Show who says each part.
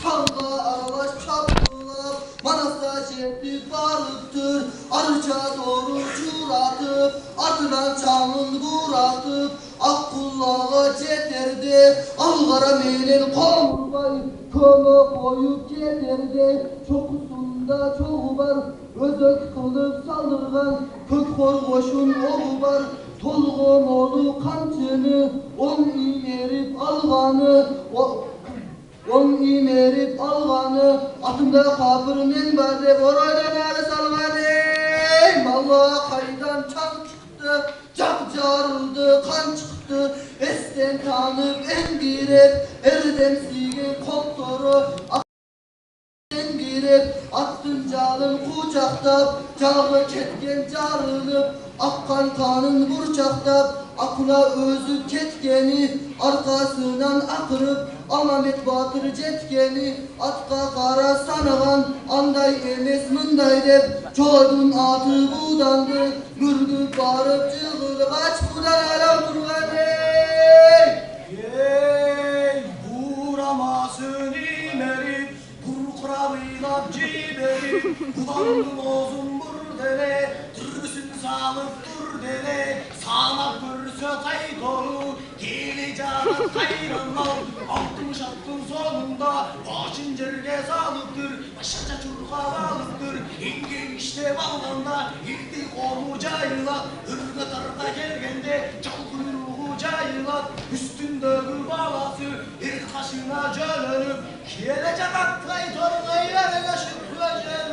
Speaker 1: Çalga aralaş çapılap Manasta cepti barıktır Arıca doğru çuratıp Ardından çalın vuratıp Ak kullağa ceterdi Algara meylen kolbay Köme koyup ceterdi Çokusunda çoğu var Özök kılıp saldırgan Kök hor koşun oğu var Tolgun oğlu kamçını On imerip alganı On imerip alganı Atımda kapır menberde Borayla nâle salganı Allah kaydan çam çıktı Cap carıldı kan çıktı Esten tanıp en girip Erdem sigen koptoru Attın calın kucaktap Cağı ketken carınıp Akkan kanın burçaktap Akula özüp ketkeni Arkasından akırıp Alamet batır cetkeni Atka kara sanıgan Anday emes mınday dep Çoğdun atı budandı Mürgüp barıp cığılıp Aç budan ala oturgan
Speaker 2: Ey vuramasın imerip Kurkuralıyla ciberip Ulandım ozun bur dele Türsün sağlık dur dele Sağmak bürse kaydoru Hili canı kayranlar Altın şattın sonunda Başın cerge sağlıktır Başaca çurka balıktır İngi işte balganda İldi kolu cayla Hırgı tarda gelgende Çal kuyruğu cayla Üstünde gül balası Bir kaşına cölönüp Gelecek aklay torunayla Ne kaşık kılacağız